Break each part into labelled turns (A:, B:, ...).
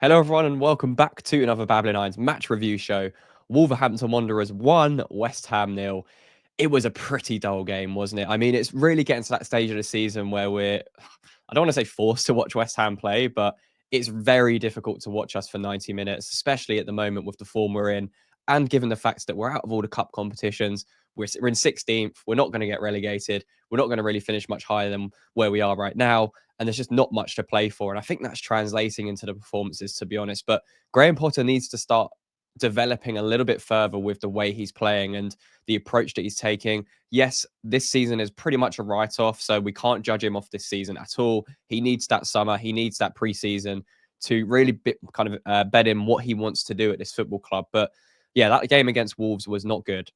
A: Hello, everyone, and welcome back to another Babbling Irons match review show. Wolverhampton Wanderers 1, West Ham 0. It was a pretty dull game, wasn't it? I mean, it's really getting to that stage of the season where I don't want to say forced to watch West Ham play, but it's very difficult to watch us for 90 minutes, especially at the moment with the form we're in. And given the fact that we're out of all the cup competitions, we're in 16th, we're not going to get relegated, we're not going to really finish much higher than where we are right now. And there's just not much to play for. And I think that's translating into the performances, to be honest. But Graham Potter needs to start developing a little bit further with the way he's playing and the approach that he's taking. Yes, this season is pretty much a write-off, so we can't judge him off this season at all. He needs that summer, he needs that preseason to really bed in what he wants to do at this football club. But yeah, that game against Wolves was not good.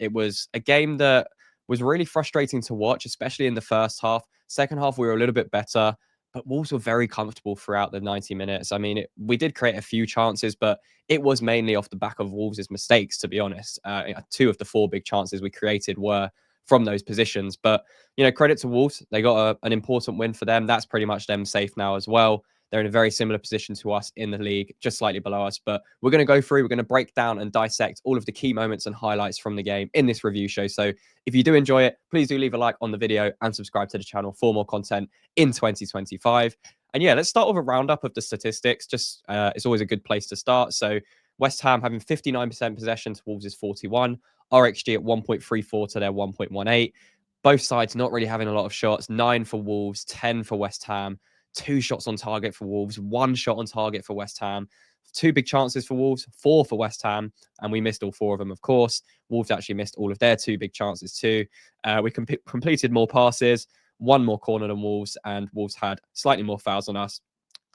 A: It was a game that was really frustrating to watch, especially in the first half. Second half, we were a little bit better, but Wolves were very comfortable throughout the 90 minutes. I mean, we did create a few chances, but it was mainly off the back of Wolves' mistakes, to be honest. Two of the four big chances we created were from those positions. But, credit to Wolves. They got an important win for them. That's pretty much them safe now as well. They're in a very similar position to us in the league, just slightly below us. But we're going to go through, we're going to break down and dissect all of the key moments and highlights from the game in this review show. So if you do enjoy it, please do leave a like on the video and subscribe to the channel for more content in 2025. And yeah, let's start with a roundup of the statistics. Just it's always a good place to start. So West Ham having 59% possession to Wolves' 41, RxG at 1.34 to their 1.18. Both sides not really having a lot of shots. 9 for Wolves, 10 for West Ham. 2 shots on target for Wolves, 1 shot on target for West Ham. 2 big chances for Wolves, 4 for West Ham, and we missed all 4 of them, of course. Wolves actually missed all of their 2 big chances too. We completed more passes, 1 more corner than Wolves, and Wolves had slightly more fouls than us.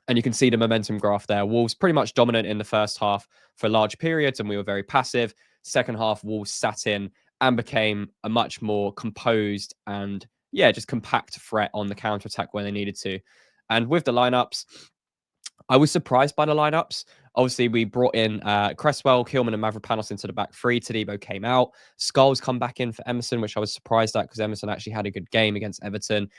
A: And you can see the momentum graph there. Wolves pretty much dominant in the first half for large periods, and we were very passive. Second half, Wolves sat in and became a much more composed and, just compact threat on the counter-attack when they needed to. And with the lineups, I was surprised by the lineups. Obviously, we brought in Cresswell, Kilman, and Mavropanos into the back three. Tadibo came out. Scholes come back in for Emerson, which I was surprised at because Emerson actually had a good game against Everton.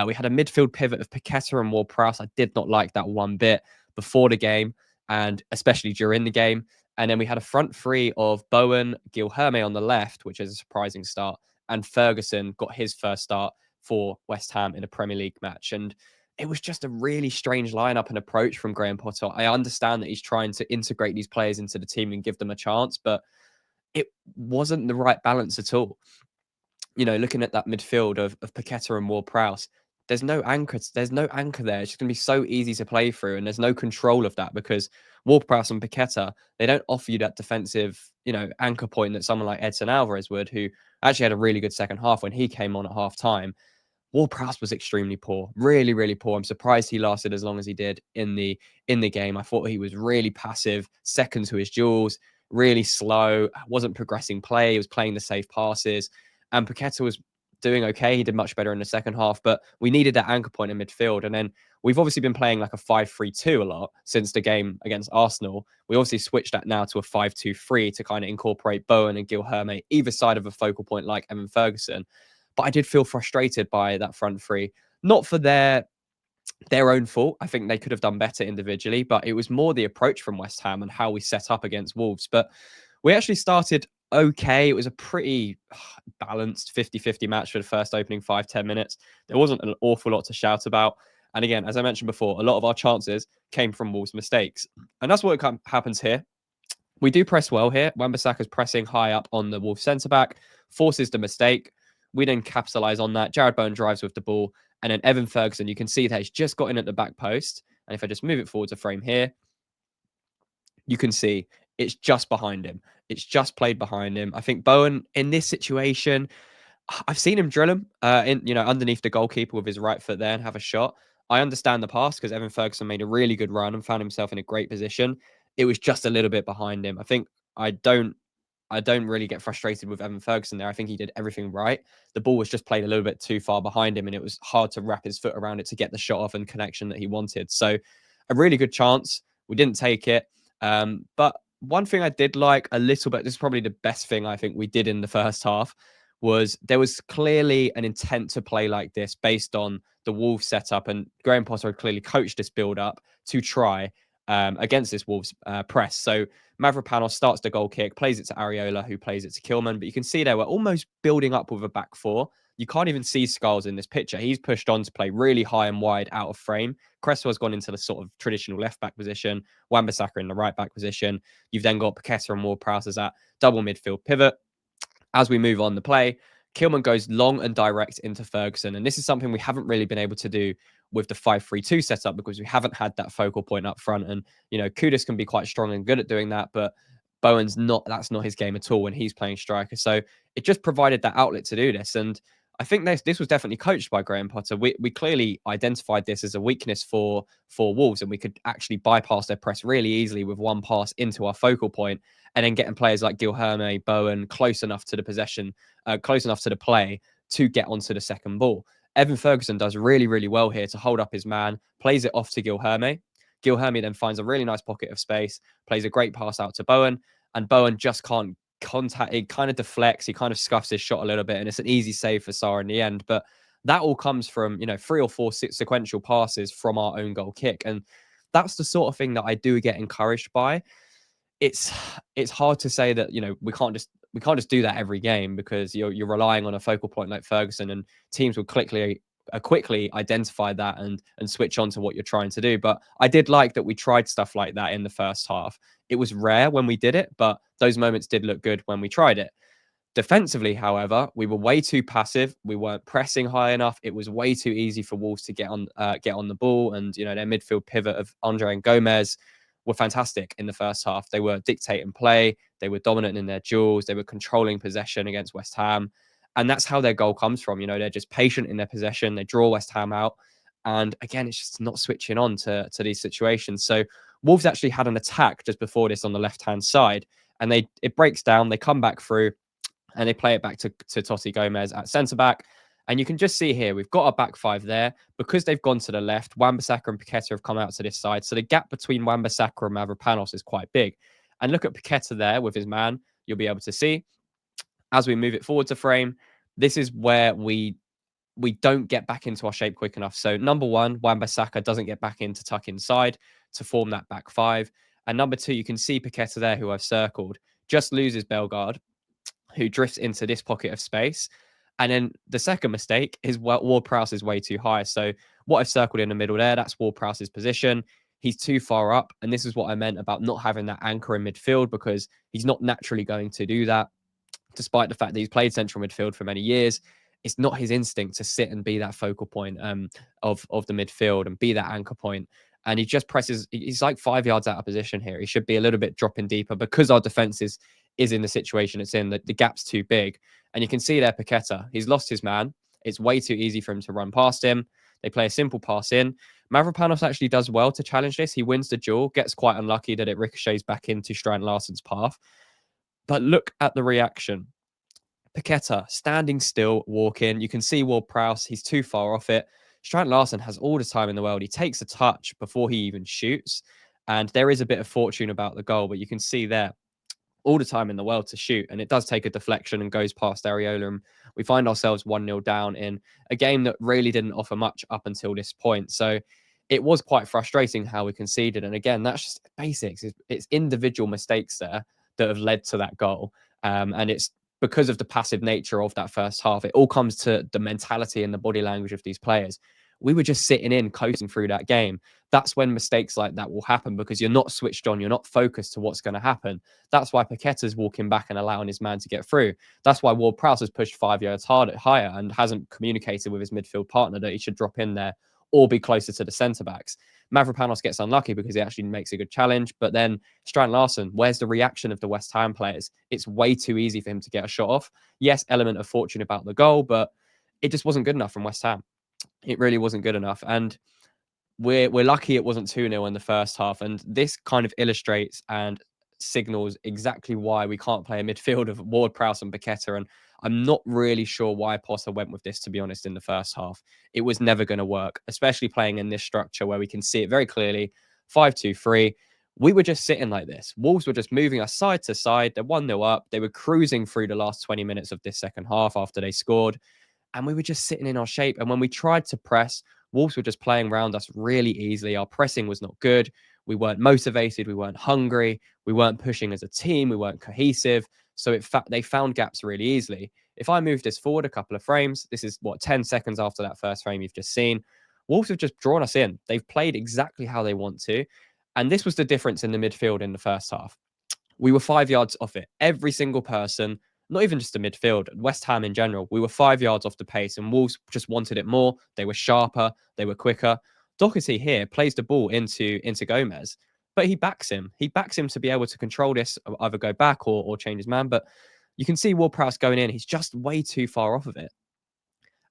A: We had a midfield pivot of Paqueta and Ward-Prowse. I did not like that one bit before the game, and especially during the game. And then we had a front three of Bowen, Guilherme on the left, which is a surprising start, and Ferguson got his first start for West Ham in a Premier League match. And it was just a really strange lineup and approach from Graham Potter. I understand that he's trying to integrate these players into the team and give them a chance, but it wasn't the right balance at all. Looking at that midfield of Paqueta and Ward-Prowse, there's no anchor. There's no anchor there. It's just going to be so easy to play through, and there's no control of that because Ward-Prowse and Paqueta, they don't offer you that defensive, anchor point that someone like Edson Alvarez would, who actually had a really good second half when he came on at half time. Ward-Prowse was extremely poor, really, really poor. I'm surprised he lasted as long as he did in the game. I thought he was really passive, second to his duels, really slow, wasn't progressing play. He was playing the safe passes, and Paqueta was doing okay. He did much better in the second half, but we needed that anchor point in midfield. And then we've obviously been playing like a 5-3-2 a lot since the game against Arsenal. We obviously switched that now to a 5-2-3 to kind of incorporate Bowen and Guilherme either side of a focal point like Evan Ferguson. But I did feel frustrated by that front three, not for their own fault. I think they could have done better individually, but it was more the approach from West Ham and how we set up against Wolves. But we actually started okay. It was a pretty balanced 50-50 match for the first opening 5-10 minutes. There wasn't an awful lot to shout about. And again, as I mentioned before, a lot of our chances came from Wolves' mistakes. And that's what happens here. We do press well here. Wan-Bissaka's pressing high up on the Wolves centre-back, forces the mistake. We then capitalise on that. Jared Bowen drives with the ball. And then Evan Ferguson, you can see that he's just got in at the back post. And if I just move it forward to frame here, you can see it's just behind him. It's just played behind him. I think Bowen, in this situation, I've seen him drill him underneath the goalkeeper with his right foot there and have a shot. I understand the pass because Evan Ferguson made a really good run and found himself in a great position. It was just a little bit behind him. I think I don't really get frustrated with Evan Ferguson there. I think he did everything right. The ball was just played a little bit too far behind him, and it was hard to wrap his foot around it to get the shot off and connection that he wanted. So a really good chance. We didn't take it. But one thing I did like a little bit, this is probably the best thing I think we did in the first half, was there was clearly an intent to play like this based on the Wolves setup, and Graham Potter had clearly coached this build up to try against this Wolves press. So Mavropanos starts the goal kick, plays it to Areola, who plays it to Kilman. But you can see there we're almost building up with a back four. You can't even see Skulls in this picture. He's pushed on to play really high and wide out of frame. Cresswell has gone into the sort of traditional left back position. Wan-Bissaka in the right back position. You've then got Paqueta and Ward-Prowse as that double midfield pivot. As we move on the play, Kilman goes long and direct into Ferguson. And this is something we haven't really been able to do with the 5-3-2 setup because we haven't had that focal point up front. And, Kudus can be quite strong and good at doing that, but Bowen's not, that's not his game at all when he's playing striker. So it just provided that outlet to do this. And I think this was definitely coached by Graham Potter. We clearly identified this as a weakness for Wolves, and we could actually bypass their press really easily with one pass into our focal point, and then getting players like Guilherme, Bowen close enough to the possession, close enough to the play to get onto the second ball. Evan Ferguson does really, really well here to hold up his man, plays it off to Guilherme. Guilherme then finds a really nice pocket of space, plays a great pass out to Bowen, and Bowen just can't contact. He kind of deflects, he kind of scuffs his shot a little bit, and it's an easy save for Sarr in the end. But that all comes from 3 or 4 sequential passes from our own goal kick, and that's the sort of thing that I do get encouraged by. It's hard to say that we can't just do that every game because you're relying on a focal point like Ferguson, and teams will quickly identify that and switch on to what you're trying to do. But I did like that we tried stuff like that in the first half. It was rare when we did it, but those moments did look good when we tried it. Defensively, however, we were way too passive. We weren't pressing high enough. It was way too easy for Wolves to get on the ball, and their midfield pivot of Andre and Gomez were fantastic in the first half. They were dictating play. They were dominant in their duels. They were controlling possession against West Ham. And that's how their goal comes from. They're just patient in their possession. They draw West Ham out. And again, it's just not switching on to these situations. So Wolves actually had an attack just before this on the left-hand side. And it breaks down. They come back through and they play it back to Totti Gomez at centre-back. And you can just see here, we've got a back five there. Because they've gone to the left, Wan-Bissaka and Paqueta have come out to this side. So the gap between Wan-Bissaka and Mavropanos is quite big. And look at Paqueta there with his man. You'll be able to see. As we move it forward to frame, this is where we don't get back into our shape quick enough. So number one, Wan-Bissaka doesn't get back in to tuck inside to form that back five. And number two, you can see Paqueta there, who I've circled, just loses Bellegarde, who drifts into this pocket of space. And then the second mistake is Ward-Prowse is way too high. So what I've circled in the middle there, that's Ward-Prowse's position. He's too far up. And this is what I meant about not having that anchor in midfield, because he's not naturally going to do that. Despite the fact that he's played central midfield for many years, it's not his instinct to sit and be that focal point of the midfield and be that anchor point. And he just presses. He's like 5 yards out of position here. He should be a little bit dropping deeper because our defense is in the situation it's in. The gap's too big. And you can see there, Paqueta, he's lost his man. It's way too easy for him to run past him. They play a simple pass in. Mavropanos actually does well to challenge this. He wins the duel, gets quite unlucky that it ricochets back into Strand Larsen's path. But look at the reaction. Paqueta standing still, walking. You can see Ward-Prowse. He's too far off it. Strand Larsen has all the time in the world. He takes a touch before he even shoots. And there is a bit of fortune about the goal, but you can see there all the time in the world to shoot. And it does take a deflection and goes past Areola. And we find ourselves 1-0 down in a game that really didn't offer much up until this point. So it was quite frustrating how we conceded. And again, that's just basics. It's individual mistakes there that have led to that goal. And it's because of the passive nature of that first half. It all comes to the mentality and the body language of these players. We were just sitting in, coasting through that game. That's when mistakes like that will happen, because you're not switched on. You're not focused to what's going to happen. That's why Paqueta's walking back and allowing his man to get through. That's why Ward-Prowse has pushed 5 yards higher and hasn't communicated with his midfield partner that he should drop in there or be closer to the centre-backs. Mavropanos gets unlucky because he actually makes a good challenge. But then Strand Larsen, where's the reaction of the West Ham players? It's way too easy for him to get a shot off. Yes, element of fortune about the goal, but it just wasn't good enough from West Ham. It really wasn't good enough. And we're lucky it wasn't 2-0 in the first half. And this kind of illustrates and signals exactly why we can't play a midfield of Ward-Prowse and Paqueta. And I'm not really sure why Potter went with this, to be honest, in the first half. It was never going to work, especially playing in this structure where we can see it very clearly. 5-2-3. We were just sitting like this. Wolves were just moving us side to side. They're 1-0 up. They were cruising through the last 20 minutes of this second half after they scored. And we were just sitting in our shape. And when we tried to press, Wolves were just playing around us really easily. Our pressing was not good. We weren't motivated. We weren't hungry. We weren't pushing as a team. We weren't cohesive. So they found gaps really easily. If I move this forward a couple of frames, this is what, 10 seconds after that first frame you've just seen. Wolves have just drawn us in. They've played exactly how they want to. And this was the difference in the midfield in the first half. We were 5 yards off it. Every single person, not even just the midfield, West Ham in general, we were 5 yards off the pace, and Wolves just wanted it more. They were sharper, they were quicker. Doherty here plays the ball into Gomez, but he backs him. He backs him to be able to control this, either go back or change his man. But you can see Ward-Prowse going in. He's just way too far off of it.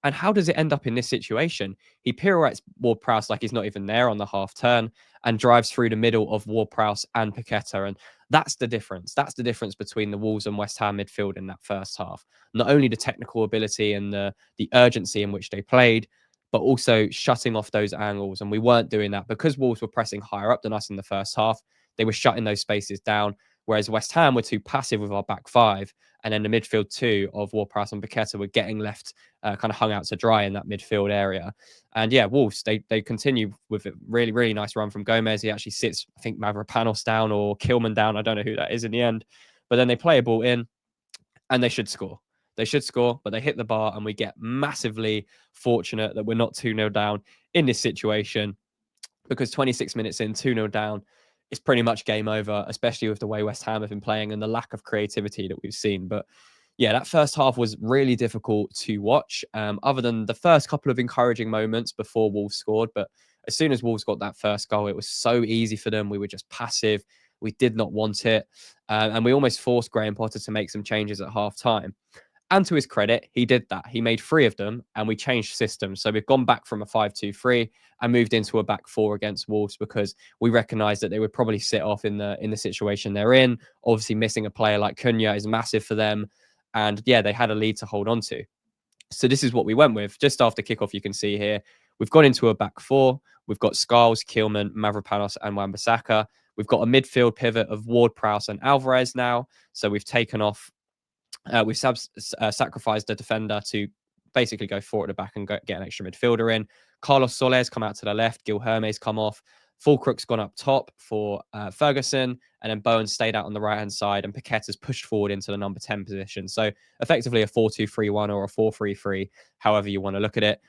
A: And how does it end up in this situation? He pirouettes Ward-Prowse like he's not even there on the half turn and drives through the middle of Ward-Prowse and Paqueta. And that's the difference. That's the difference between the Wolves and West Ham midfield in that first half. Not only the technical ability and the urgency in which they played, but also shutting off those angles. And we weren't doing that because Wolves were pressing higher up than us in the first half. They were shutting those spaces down, whereas West Ham were too passive with our back five. And then the midfield two of Ward-Prowse and Paqueta were getting left kind of hung out to dry in that midfield area. And yeah, Wolves, they continue with a really, really nice run from Gomez. He actually sits, I think, Mavropanos down or Kilman down. I don't know who that is in the end. But then they play a ball in and they should score. They should score, but they hit the bar and we get massively fortunate that we're not 2-0 down in this situation, because 26 minutes in, 2-0 down, it's pretty much game over, especially with the way West Ham have been playing and the lack of creativity that we've seen. But yeah, that first half was really difficult to watch, other than the first couple of encouraging moments before Wolves scored. But as soon as Wolves got that first goal, it was so easy for them. We were just passive. We did not want it. And we almost forced Graham Potter to make some changes at half time. And to his credit, he did that. He made 3 of them and we changed systems. So we've gone back from a 5-2-3 and moved into a back 4 against Wolves, because we recognized that they would probably sit off in the situation they're in. Obviously, missing a player like Cunha is massive for them. And yeah, they had a lead to hold on to. So this is what we went with. Just after kickoff, you can see here, we've gone into a back 4. We've got Scarles, Kilman, Mavropanos, and Wan-Bissaka. We've got a midfield pivot of Ward-Prowse and Alvarez now. So we've taken off, we've sacrificed a defender to basically go forward at the back and get an extra midfielder in. Carlos Soler's come out to the left. Gil Hermes come off. Fulcrook's gone up top for Ferguson, and then Bowen stayed out on the right-hand side, and Paqueta's pushed forward into the number 10 position. So effectively a 4-2-3-1 or a 4-3-3, however you want to look at it.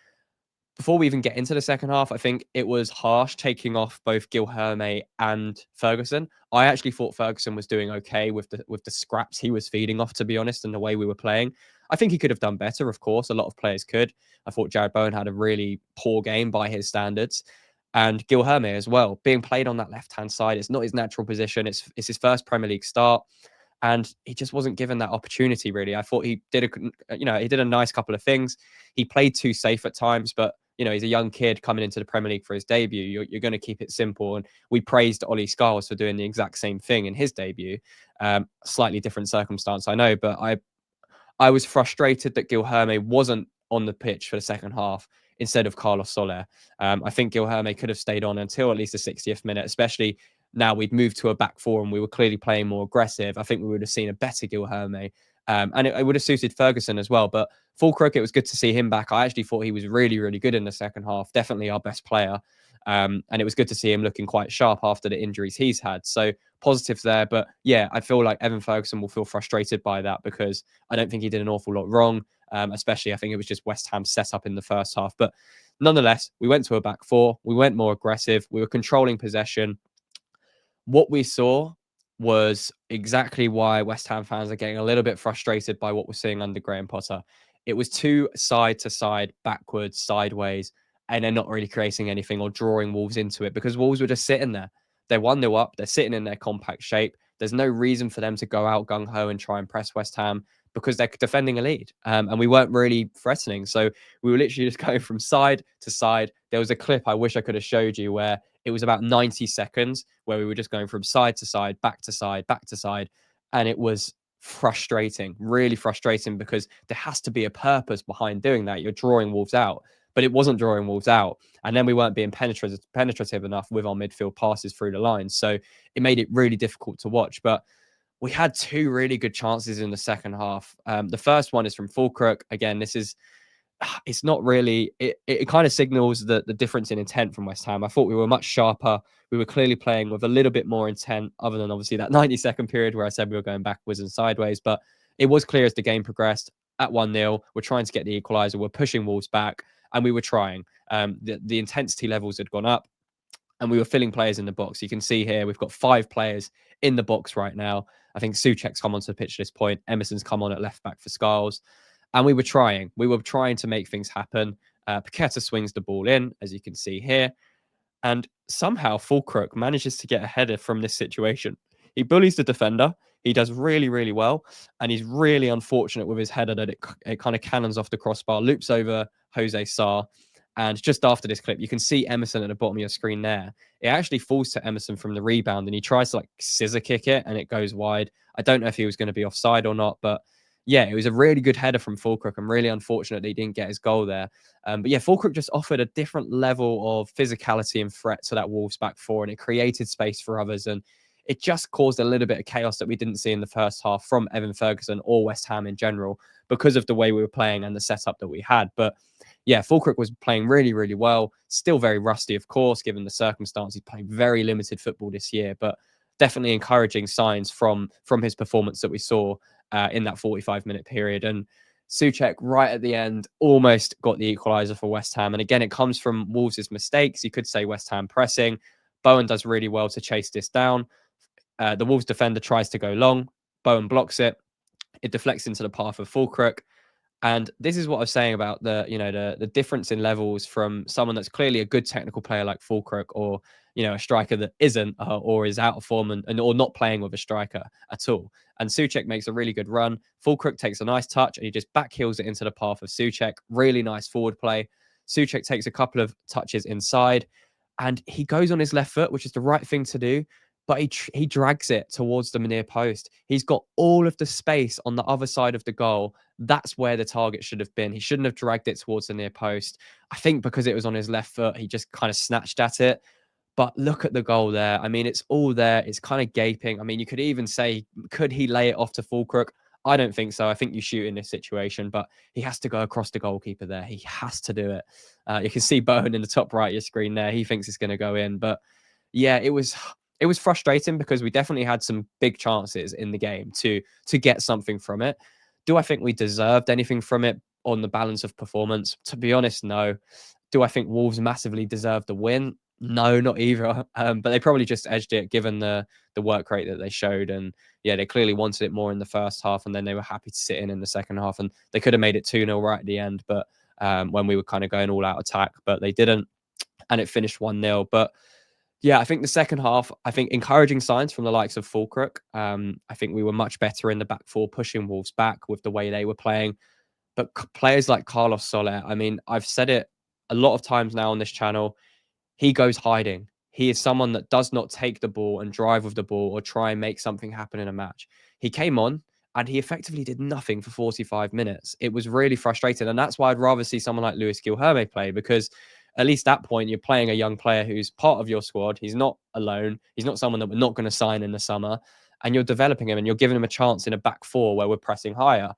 A: Before we even get into the second half, I think it was harsh taking off both Guilherme and Ferguson. I actually thought Ferguson was doing okay with the scraps he was feeding off, to be honest, and the way we were playing. I think he could have done better, of course. A lot of players could. I thought Jared Bowen had a really poor game by his standards. And Guilherme as well, being played on that left-hand side. It's not his natural position. It's his first Premier League start. And he just wasn't given that opportunity, really. I thought he did a nice couple of things. He played too safe at times, but he's a young kid coming into the Premier League for his debut. You're going to keep it simple. And we praised Ollie Scarles for doing the exact same thing in his debut. Slightly different circumstance, I know, but I was frustrated that Guilherme wasn't on the pitch for the second half instead of Carlos Soler. I think Guilherme could have stayed on until at least the 60th minute, especially now we'd moved to a back 4 and we were clearly playing more aggressive. I think we would have seen a better Guilherme. And it would have suited Ferguson as well. But Fulcrook, it was good to see him back. I actually thought he was really, really good in the second half. Definitely our best player. And it was good to see him looking quite sharp after the injuries he's had. So positives there. But yeah, I feel like Evan Ferguson will feel frustrated by that, because I don't think he did an awful lot wrong. Especially, I think it was just West Ham set up in the first half. But nonetheless, we went to a back 4. We went more aggressive. We were controlling possession. What we saw was exactly why West Ham fans are getting a little bit frustrated by what we're seeing under Graham Potter. It was too side to side, backwards, sideways, and they're not really creating anything or drawing Wolves into it, because Wolves were just sitting there. They're 1-0 up. They're sitting in their compact shape. There's no reason for them to go out gung-ho and try and press West Ham, because they're defending a lead. And we weren't really threatening. So we were literally just going from side to side. There was a clip I wish I could have showed you where it was about 90 seconds where we were just going from side to side, back to side, back to side. And it was frustrating, really frustrating, because there has to be a purpose behind doing that. You're drawing Wolves out, but it wasn't drawing Wolves out. And then we weren't being penetrative enough with our midfield passes through the lines. So it made it really difficult to watch. But we had 2 really good chances in the second half. The first one is from Fulcrook. Again, this is it's not really it kind of signals the difference in intent from West Ham. I thought we were much sharper. We were clearly playing with a little bit more intent, other than obviously that 90-second period where I said we were going backwards and sideways. But it was clear as the game progressed at 1-0, we're trying to get the equaliser, we're pushing Wolves back, and we were trying. The intensity levels had gone up, and we were filling players in the box. You can see here we've got 5 players in the box right now. I think Souček's come onto the pitch at this point. Emerson's come on at left back for Scarles. And we were trying. We were trying to make things happen. Paqueta swings the ball in, as you can see here. And somehow Fulkrug manages to get a header from this situation. He bullies the defender. He does really, really well. And he's really unfortunate with his header that it kind of cannons off the crossbar, loops over Jose Sarr. And just after this clip, you can see Emerson at the bottom of your screen there. It actually falls to Emerson from the rebound, and he tries to like scissor kick it, and it goes wide. I don't know if he was going to be offside or not, but yeah, it was a really good header from Fulkrug. I'm really unfortunate that he didn't get his goal there. But yeah, Fulkrug just offered a different level of physicality and threat to that Wolves back four, and it created space for others. And it just caused a little bit of chaos that we didn't see in the first half from Evan Ferguson or West Ham in general because of the way we were playing and the setup that we had. But yeah, Fulkrug was playing really, really well. Still very rusty, of course, given the circumstances. He's played very limited football this year, but definitely encouraging signs from his performance that we saw in that 45-minute period. And Souček, right at the end, almost got the equaliser for West Ham. And again, it comes from Wolves' mistakes. You could say West Ham pressing. Bowen does really well to chase this down. The Wolves defender tries to go long. Bowen blocks it. It deflects into the path of Fulkrug. And this is what I was saying about the difference in levels from someone that's clearly a good technical player like Fulkrug, or a striker that isn't, or is out of form and or not playing with a striker at all. And Souček makes a really good run. Fulkrug takes a nice touch and he just backheels it into the path of Souček. Really nice forward play. Souček takes a couple of touches inside, and he goes on his left foot, which is the right thing to do. But he drags it towards the near post. He's got all of the space on the other side of the goal. That's where the target should have been. He shouldn't have dragged it towards the near post. I think because it was on his left foot, he just kind of snatched at it. But look at the goal there. I mean, it's all there. It's kind of gaping. I mean, you could even say, could he lay it off to Fulkrug? I don't think so. I think you shoot in this situation, but he has to go across the goalkeeper there. He has to do it. You can see Bowen in the top right of your screen there. He thinks it's going to go in. But yeah, it was frustrating because we definitely had some big chances in the game to get something from it. Do I think we deserved anything from it on the balance of performance? To be honest, no. Do I think Wolves massively deserved the win? No, not either. But they probably just edged it given the work rate that they showed. And yeah, they clearly wanted it more in the first half, and then they were happy to sit in the second half. And they could have made it 2-0 right at the end, but when we were kind of going all out attack, but they didn't. And it finished 1-0. But yeah, I think the second half, I think encouraging signs from the likes of Fulkrug. I think we were much better in the back four, pushing Wolves back with the way they were playing. But players like Carlos Soler, I mean, I've said it a lot of times now on this channel, he goes hiding. He is someone that does not take the ball and drive with the ball or try and make something happen in a match. He came on and he effectively did nothing for 45 minutes. It was really frustrating. And that's why I'd rather see someone like Luis Gil play, because at least at that point, you're playing a young player who's part of your squad. He's not alone. He's not someone that we're not going to sign in the summer. And you're developing him and you're giving him a chance in a back four where we're pressing higher.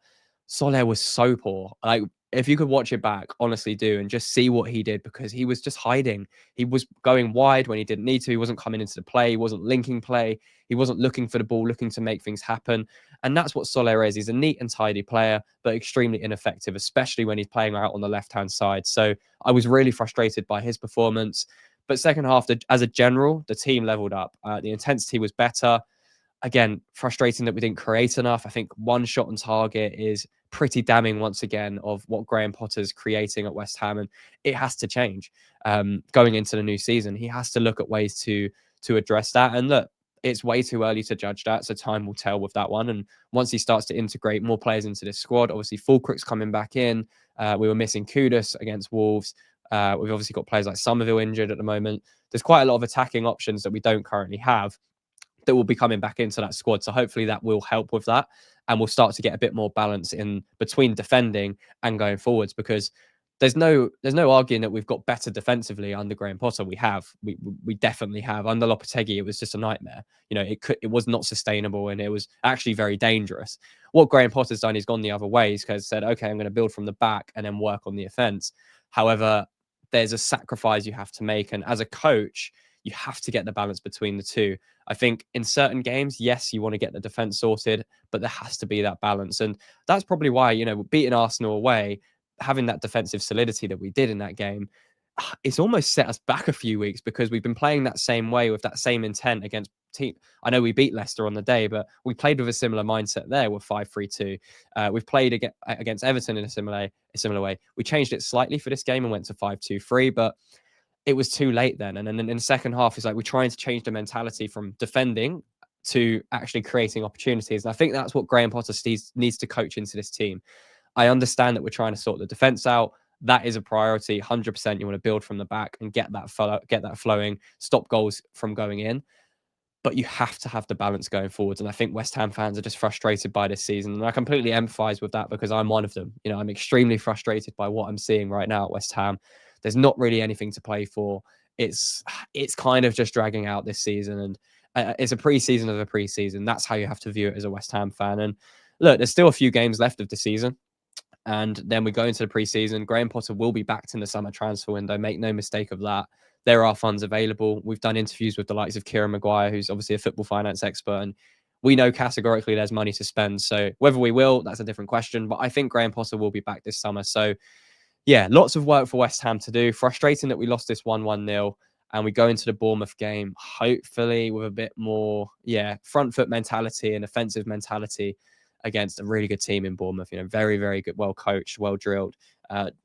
A: Soler was so poor. Like, if you could watch it back, honestly do, and just see what he did, because he was just hiding. He was going wide when he didn't need to. He wasn't coming into the play. He wasn't linking play. He wasn't looking for the ball, looking to make things happen. And that's what Soler is. He's a neat and tidy player, but extremely ineffective, especially when he's playing out on the left-hand side. So I was really frustrated by his performance. But second half, as a general, the team leveled up. The intensity was better. Again, frustrating that we didn't create enough. I think one shot on target is pretty damning once again of what Graham Potter's creating at West Ham, and it has to change going into the new season. He has to look at ways to address that. And look, it's way too early to judge that, so time will tell with that one. And once he starts to integrate more players into this squad, obviously Fulkrug's coming back in. We were missing Kudus against Wolves. We've obviously got players like Somerville injured at the moment. There's quite a lot of attacking options that we don't currently have that will be coming back into that squad. So hopefully that will help with that. And we'll start to get a bit more balance in between defending and going forwards, because there's no arguing that we've got better defensively under Graham Potter. We have. We definitely have. Under Lopetegui, it was just a nightmare. It was not sustainable, and it was actually very dangerous. What Graham Potter's done, he's gone the other way. He's kind of said, okay, I'm going to build from the back and then work on the offense. However, there's a sacrifice you have to make, and as a coach, you have to get the balance between the two. I think in certain games, yes, you want to get the defense sorted, but there has to be that balance, and that's probably why beating Arsenal away, having that defensive solidity that we did in that game, it's almost set us back a few weeks because we've been playing that same way with that same intent against team. I know we beat Leicester on the day, but we played with a similar mindset there with 5-3-2. We've played against Everton in a similar way. We changed it slightly for this game and went to 5-2-3, but it was too late then. And then in the second half, it's like we're trying to change the mentality from defending to actually creating opportunities. And I think that's what Graham Potter needs to coach into this team. I understand that we're trying to sort the defense out. That is a priority. 100%. You want to build from the back and get that flowing, stop goals from going in. But you have to have the balance going forwards. And I think West Ham fans are just frustrated by this season. And I completely empathize with that because I'm one of them. I'm extremely frustrated by what I'm seeing right now at West Ham. There's not really anything to play for. It's kind of just dragging out this season. And it's a preseason of a preseason. That's how you have to view it as a West Ham fan. And look, there's still a few games left of the season. And then we go into the preseason. Graham Potter will be backed in the summer transfer window. Make no mistake of that. There are funds available. We've done interviews with the likes of Kieran Maguire, who's obviously a football finance expert, and we know categorically there's money to spend. So whether we will, that's a different question. But I think Graham Potter will be back this summer. So yeah, lots of work for West Ham to do. Frustrating that we lost this 1-1-0 and we go into the Bournemouth game, hopefully with a bit more, front foot mentality and offensive mentality against a really good team in Bournemouth. Very, very good, well coached, well drilled.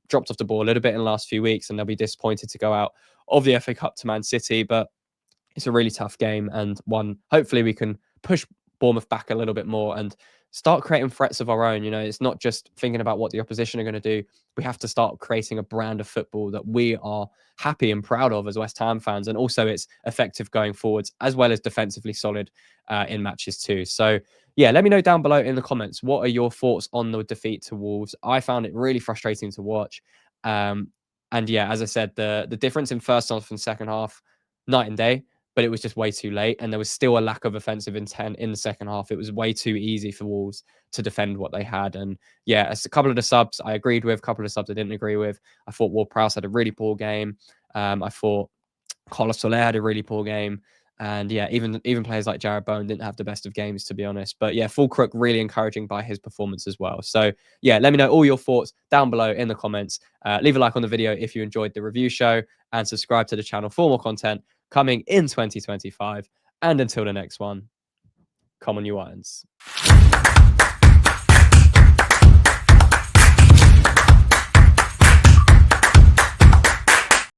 A: Dropped off the ball a little bit in the last few weeks, and they'll be disappointed to go out of the FA Cup to Man City. But it's a really tough game, and one hopefully we can push Bournemouth back a little bit more and start creating threats of our own. It's not just thinking about what the opposition are going to do. We have to start creating a brand of football that we are happy and proud of as West Ham fans, and also it's effective going forwards as well as defensively solid in matches too. So yeah, let me know down below in the comments, what are your thoughts on the defeat to Wolves? I found it really frustrating to watch. And yeah, as I said, the difference in first half and second half, night and day, but it was just way too late. And there was still a lack of offensive intent in the second half. It was way too easy for Wolves to defend what they had. And yeah, a couple of the subs I agreed with, a couple of the subs I didn't agree with. I thought Ward-Prowse had a really poor game. I thought Carlos Soler had a really poor game. And yeah, even players like Jared Bowen didn't have the best of games, to be honest. But yeah, Fulcrook really encouraging by his performance as well. So yeah, let me know all your thoughts down below in the comments. Leave a like on the video if you enjoyed the review show, and subscribe to the channel for more content coming in 2025. And until the next one, come on, you Irons.